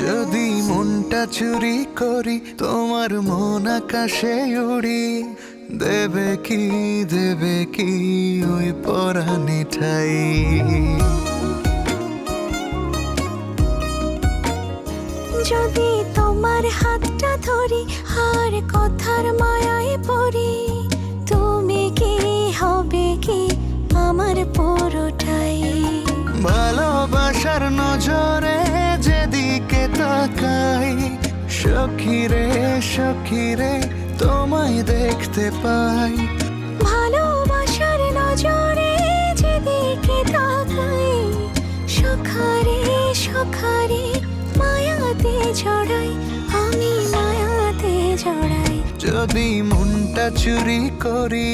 যদি মনটা চুরি করি তোমার মন আকাশে উড়ি, দেবে কি ওই পরাণে ঠাই। যদি তোমার হাতটা ধরি আর কথার মায়ায় পড়ি, তুমি কি হবে কি আমার পুরোটাই। ভালোবাসার নজরে যেদিকে তাকাই, সখী রে তোমায় দেখতে পাই। ভালোবাসার নজরে যেদিকে তাকাই, সখারে মায়াতে জড়াই, আমি মায়াতে জড়াই। যদি মনটা চুরি করি